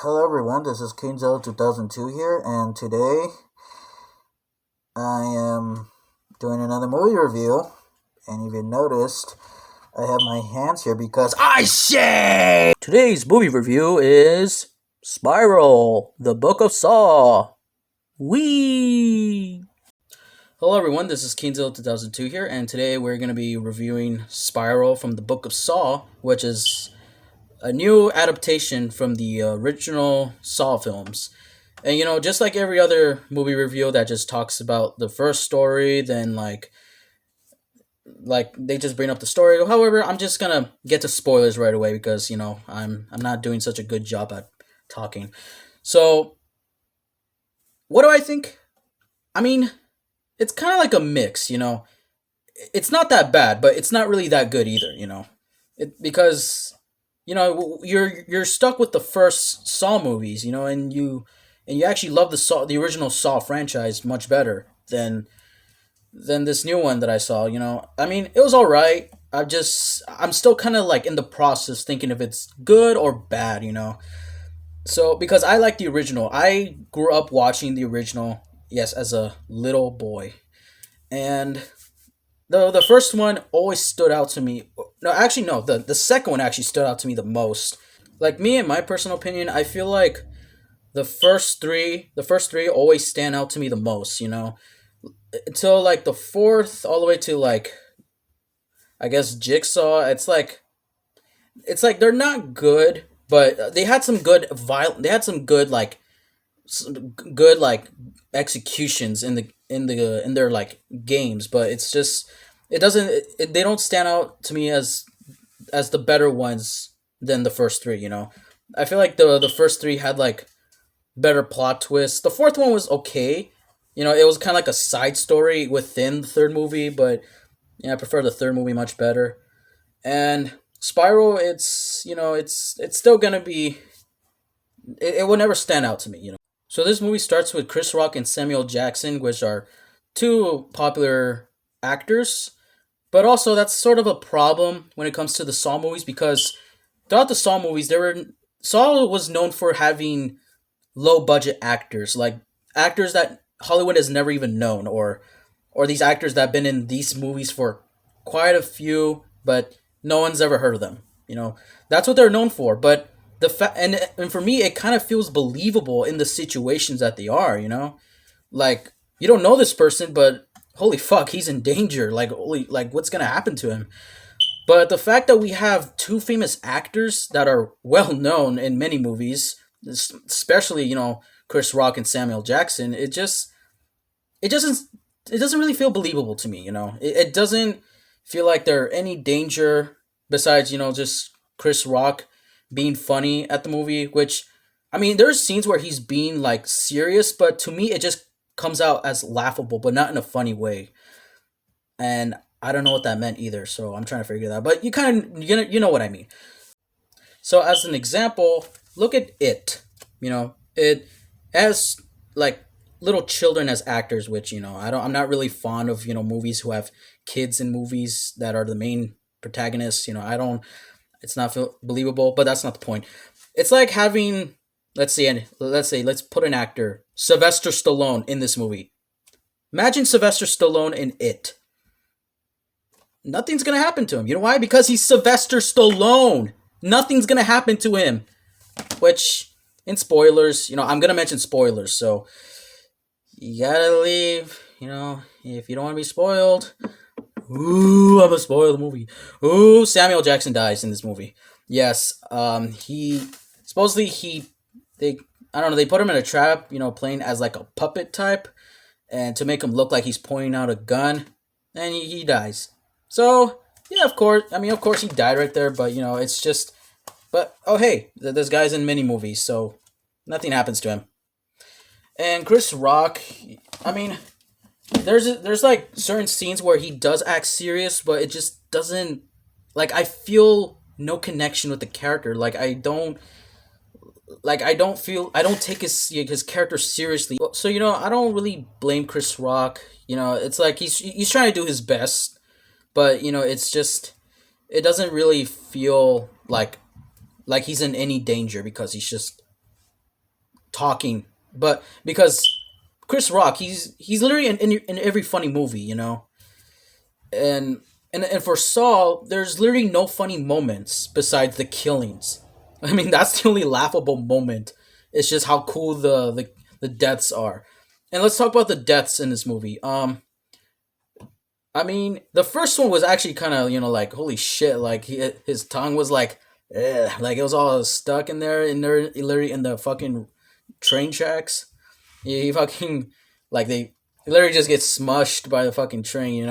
Hello everyone, this is Kinzo 2002 here, and today I am doing another movie review. And if you noticed, I have my hands here because I say today's movie review is Spiral, the Book of Saw. Wee! Hello everyone, this is Kinzo 2002 here, and today we're going to be reviewing Spiral from the Book of Saw, which is a new adaptation from the original Saw films. And just like every other movie review that just talks about the first story, then like they just bring up the story. However, I'm just gonna get to spoilers right away because I'm not doing such a good job at talking. So what do I think? I mean, it's kind of like a mix. It's not that bad, but it's not really that good either. Because you're stuck with the first Saw movies, and you actually love the original Saw franchise much better than this new one that I saw. I mean, it was all right. I'm still kind of like in the process thinking if it's good or bad. So because I like the original, I grew up watching the original. Yes, as a little boy, and the first one always stood out to me. No, actually, no. The second one actually stood out to me the most. Like me, in my personal opinion, I feel like the first three always stand out to me the most. Until like the fourth, all the way to like I guess Jigsaw. It's like they're not good, but they had some good viol. They had some good good like executions in their like games, but it's just it doesn't they don't stand out to me as the better ones than the first three. I feel like the first three had like better plot twists. The fourth one was okay. It was kind of like a side story within the third movie, but yeah, I prefer the third movie much better. And Spiral, it's still gonna be it will never stand out to me. So this movie starts with Chris Rock and Samuel Jackson, which are two popular actors, but also that's sort of a problem when it comes to the Saw movies because throughout the Saw movies, Saw was known for having low budget actors, like actors that Hollywood has never even known, or these actors that have been in these movies for quite a few, but no one's ever heard of them. That's what they're known for. But and for me, it kind of feels believable in the situations that they are. Like you don't know this person, but holy fuck, he's in danger. Like holy, like what's gonna happen to him? But the fact that we have two famous actors that are well known in many movies, especially Chris Rock and Samuel Jackson, it doesn't it doesn't really feel believable to me. It doesn't feel like there are any danger besides just Chris Rock being funny at the movie. Which I mean, there's scenes where he's being like serious, but to me, it just comes out as laughable, but not in a funny way. And I don't know what that meant either, so I'm trying to figure that out. But you know what I mean. So as an example, look at it. It has like little children as actors, which I'm not really fond of movies who have kids in movies that are the main protagonists. I don't. It's not feel believable, but that's not the point. It's like having let's put an actor Sylvester Stallone in this movie. Imagine Sylvester Stallone in it. Nothing's gonna happen to him. You know why? Because he's Sylvester Stallone. Nothing's gonna happen to him. Which, in spoilers, I'm gonna mention spoilers, so you gotta leave. If you don't want to be spoiled. Ooh, I'm gonna spoil the movie. Ooh, Samuel Jackson dies in this movie. Yes, he supposedly they I don't know, they put him in a trap, playing as like a puppet type, and to make him look like he's pointing out a gun, and he dies. So yeah, of course he died right there, but it's just, but oh hey, this guy's in many movies, so nothing happens to him. And Chris Rock, I mean, there's like certain scenes where he does act serious, but it just doesn't, like I feel no connection with the character. I don't take his character seriously. So I don't really blame Chris Rock. It's like he's trying to do his best, but it's just it doesn't really feel like he's in any danger because he's just talking, but because Chris Rock, he's literally in every funny movie, and and for Saul, there's literally no funny moments besides the killings. I mean, that's the only laughable moment. It's just how cool the deaths are. And let's talk about the deaths in this movie. I mean, the first one was actually kind of like holy shit, like his tongue was like, like it was all stuck in there, literally in the fucking train tracks. Yeah, he fucking like they literally just get smushed by the fucking train.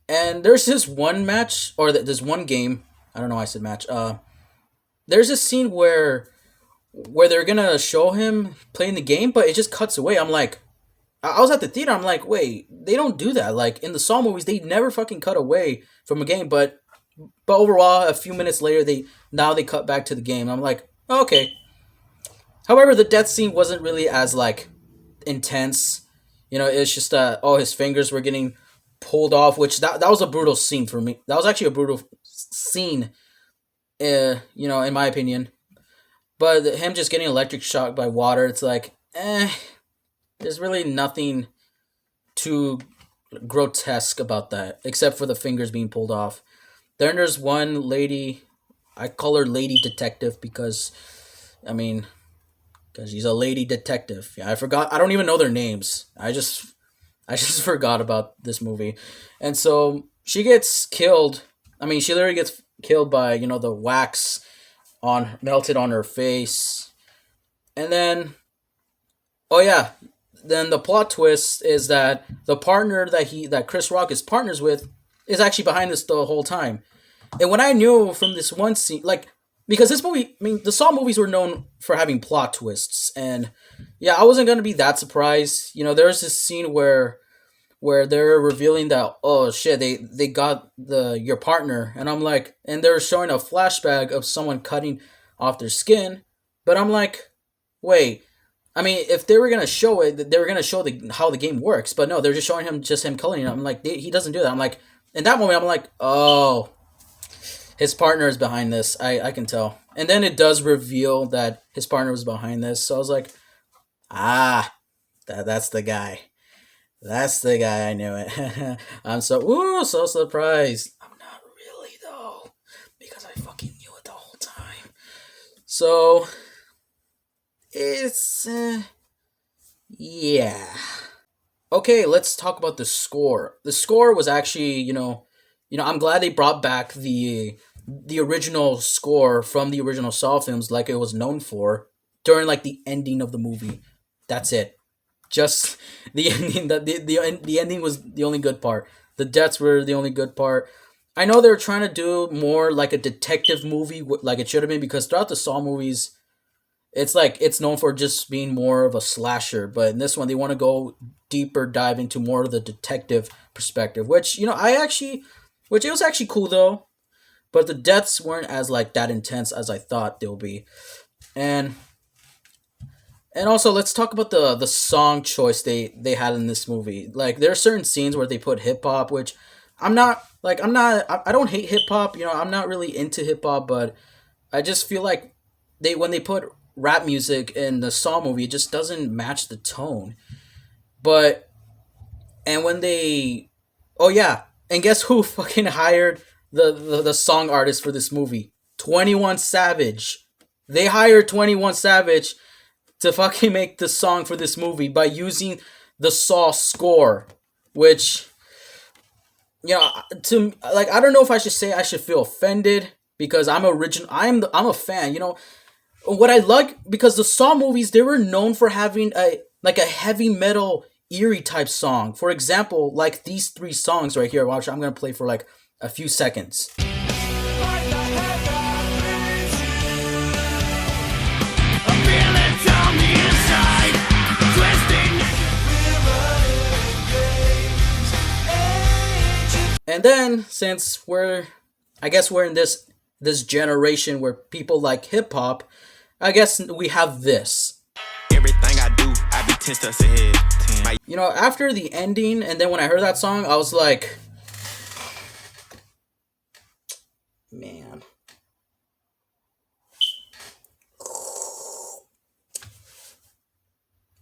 And there's this one match or this one game. I don't know why I said match. There's this scene where they're gonna show him playing the game, but it just cuts away. I'm like, I was at the theater. I'm like, wait, they don't do that. Like in the Saw movies, they never fucking cut away from a game. But overall, a few minutes later, they cut back to the game. I'm like, okay. However, the death scene wasn't really as like intense. It's just oh, his fingers were getting pulled off, which that was a brutal scene for me. That was actually a brutal scene, in my opinion. But him just getting electric shocked by water, it's like, there's really nothing too grotesque about that, except for the fingers being pulled off. Then there's one lady, I call her Lady Detective because, I mean, because she's a lady detective. Yeah, I forgot. I don't even know their names. I just forgot about this movie, and so she gets killed. I mean, she literally gets killed by the wax on melted on her face, and then oh yeah, then the plot twist is that the partner that Chris Rock is partners with is actually behind this the whole time. And when I knew from this one scene, like because this movie, I mean, the Saw movies were known for having plot twists, and yeah, I wasn't gonna be that surprised. There's this scene where they're revealing that oh shit they got the your partner, and I'm like, and they're showing a flashback of someone cutting off their skin, but I'm like, wait, I mean, if they were gonna show it, they were gonna show how the game works. But no, they're just showing him coloring. I'm like, he doesn't do that. I'm like, in that moment, I'm like, oh, his partner is behind this. I can tell. And then it does reveal that his partner was behind this. So I was like, ah, that's the guy. That's the guy. I knew it. I'm so surprised. I'm not really though, because I fucking knew it the whole time. So it's yeah. Okay, let's talk about the score. The score was actually, I'm glad they brought back the original score from the original Saw films like it was known for during like the ending of the movie. That's it. Just the ending. The ending was the only good part. The deaths were the only good part. I know they were trying to do more like a detective movie, like it should have been, because throughout the Saw movies, it's like it's known for just being more of a slasher, but in this one they want to go deeper dive into more of the detective perspective, which which it was actually cool though, but the deaths weren't as like that intense as I thought they'll be. And also let's talk about the song choice they had in this movie. Like there are certain scenes where they put hip hop, which I don't hate hip hop, I'm not really into hip hop, but I just feel like when they put rap music in the Saw movie, it just doesn't match the tone. But and when they, oh yeah, and guess who fucking hired the song artist for this movie? 21 Savage. They hired 21 Savage to fucking make the song for this movie by using the Saw score, which to like I don't know if I should feel offended because I'm a fan. What I like, because the Saw movies, they were known for having a heavy metal eerie type song. For example, like these three songs right here. Watch, I'm gonna play for like a few seconds. And then since I guess we're in this generation where people like hip hop, I guess we have this. Everything I do, I be 10 steps ahead. After the ending, and then when I heard that song, I was like, man.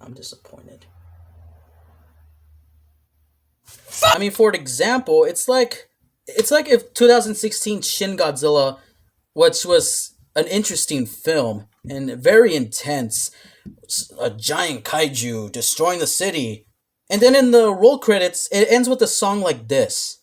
I'm disappointed. I mean, for example, it's like if 2016 Shin Godzilla, which was an interesting film and very intense, a giant kaiju destroying the city, and then in the roll credits, it ends with a song like this.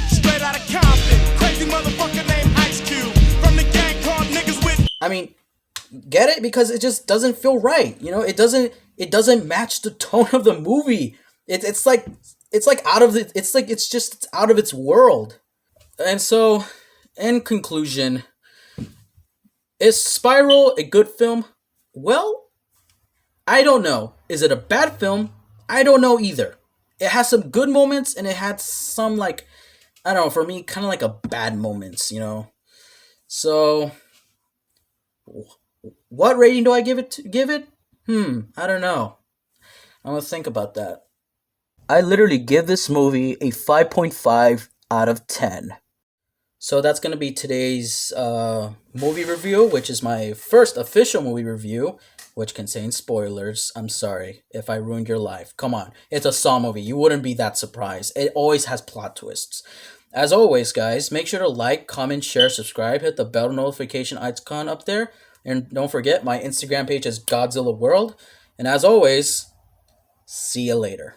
Straight out of Compton, crazy motherfucker named Ice Cube. From the gang called niggas with. I mean, get it? Because it just doesn't feel right. It doesn't match the tone of the movie. It's like out of the it's like it's out of its world. And so, in conclusion, is Spiral a good film? Well, I don't know. Is it a bad film? I don't know either. It has some good moments and it had some, like, I don't know, for me kind of like a bad moments. So, what rating do I give it? I don't know. I'm going to think about that. I literally give this movie a 5.5 out of 10. So that's going to be today's movie review, which is my first official movie review, which contains spoilers. I'm sorry if I ruined your life. Come on. It's a Saw movie. You wouldn't be that surprised. It always has plot twists. As always, guys, make sure to like, comment, share, subscribe, hit the bell notification icon up there. And don't forget, my Instagram page is Godzilla World. And as always, see you later.